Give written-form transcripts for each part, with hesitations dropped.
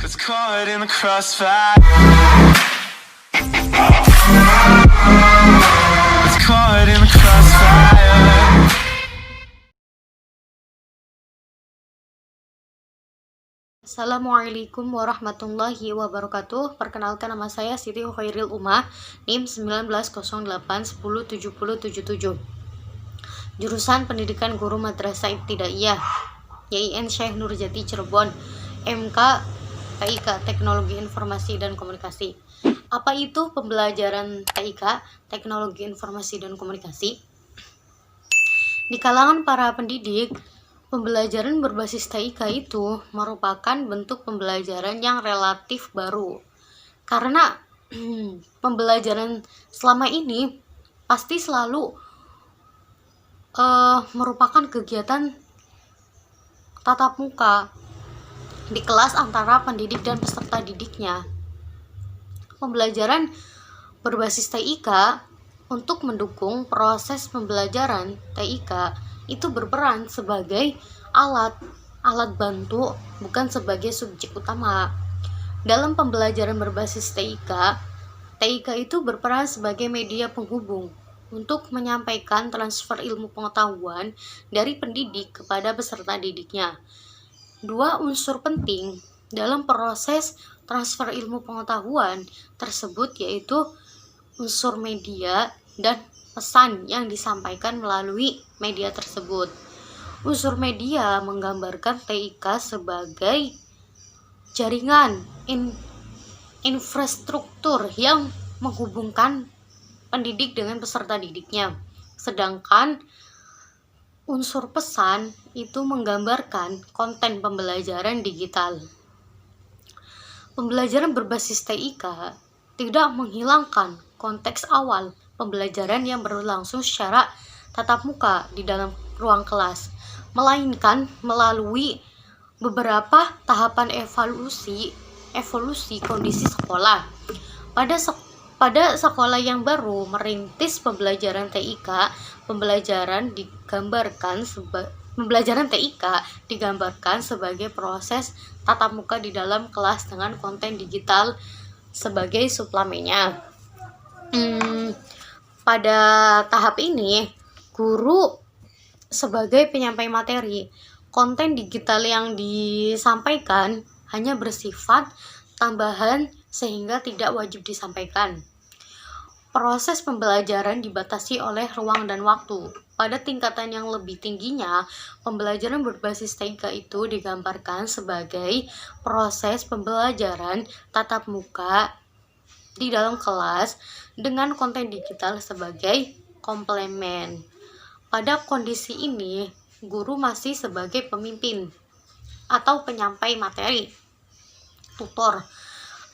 Gets caught in the crossfire. Gets caught in the crossfire. Assalamualaikum warahmatullahi wabarakatuh. Perkenalkan, nama saya Siti Khairil Umah, NIM 1908107077. Jurusan Pendidikan Guru Madrasah Ibtidaiyah, YIN Syekh Nurjati Cirebon, MK TIK Teknologi Informasi dan Komunikasi. Apa itu pembelajaran TIK Teknologi Informasi dan Komunikasi? Di kalangan para pendidik, pembelajaran berbasis TIK itu merupakan bentuk pembelajaran yang relatif baru. Karena pembelajaran selama ini pasti selalu merupakan kegiatan tatap muka di kelas antara pendidik dan peserta didiknya. Pembelajaran berbasis TIK untuk mendukung proses pembelajaran TIK itu berperan sebagai alat bantu, bukan sebagai subjek utama. Dalam pembelajaran berbasis TIK itu berperan sebagai media penghubung untuk menyampaikan transfer ilmu pengetahuan dari pendidik kepada peserta didiknya. Dua unsur penting dalam proses transfer ilmu pengetahuan tersebut yaitu unsur media dan pesan yang disampaikan melalui media tersebut. Unsur media menggambarkan TIK sebagai jaringan infrastruktur yang menghubungkan pendidik dengan peserta didiknya. Sedangkan unsur pesan itu menggambarkan konten pembelajaran digital. Pembelajaran berbasis TIK tidak menghilangkan konteks awal pembelajaran yang berlangsung secara tatap muka di dalam ruang kelas, melainkan melalui beberapa tahapan evolusi kondisi sekolah. Pada sekolah yang baru merintis pembelajaran TIK, pembelajaran TIK digambarkan sebagai proses tatap muka di dalam kelas dengan konten digital sebagai suplemennya. Pada tahap ini, guru sebagai penyampai materi. Konten digital yang disampaikan hanya bersifat tambahan sehingga tidak wajib disampaikan. Proses pembelajaran dibatasi oleh ruang dan waktu. Pada tingkatan yang lebih tingginya, pembelajaran berbasis TIK itu digambarkan sebagai proses pembelajaran tatap muka di dalam kelas dengan konten digital sebagai komplemen. Pada kondisi ini, guru masih sebagai pemimpin atau penyampai materi, tutor.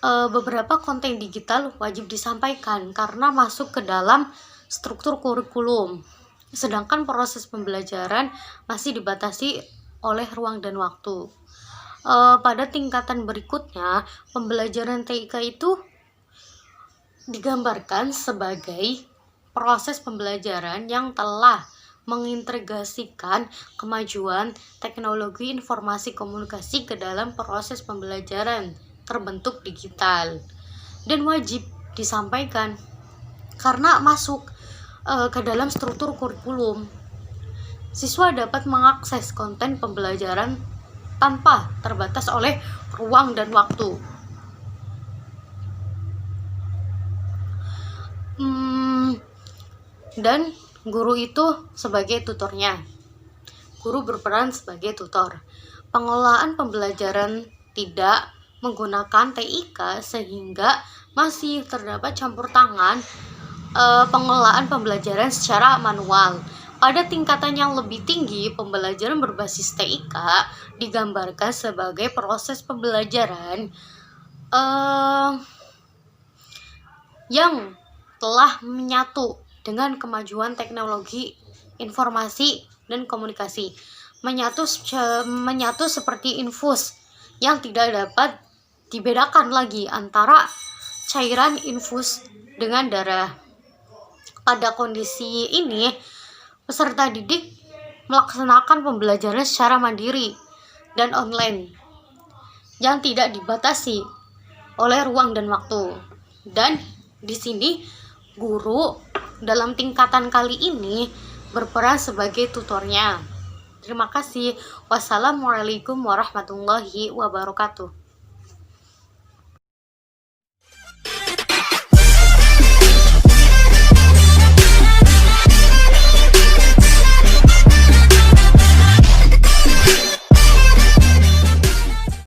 Beberapa konten digital wajib disampaikan karena masuk ke dalam struktur kurikulum, sedangkan proses pembelajaran masih dibatasi oleh ruang dan waktu. Pada tingkatan berikutnya, pembelajaran TIK itu digambarkan sebagai proses pembelajaran yang telah mengintegrasikan kemajuan teknologi informasi komunikasi ke dalam proses pembelajaran terbentuk digital dan wajib disampaikan karena masuk ke dalam struktur kurikulum. Siswa dapat mengakses konten pembelajaran tanpa terbatas oleh ruang dan waktu. Dan guru itu sebagai tutornya. Guru berperan sebagai tutor. Pengelolaan pembelajaran tidak menggunakan TIK sehingga masih terdapat campur tangan pengelolaan pembelajaran secara manual. Pada tingkatan yang lebih tinggi, pembelajaran berbasis TIK digambarkan sebagai proses pembelajaran yang telah menyatu dengan kemajuan teknologi informasi dan komunikasi, menyatu seperti infus yang tidak dapat dibedakan lagi antara cairan infus dengan darah. Pada kondisi ini, peserta didik melaksanakan pembelajaran secara mandiri dan online. yang tidak dibatasi oleh ruang dan waktu. Dan di sini guru dalam tingkatan kali ini berperan sebagai tutornya. Terima kasih. Wassalamualaikum warahmatullahi wabarakatuh.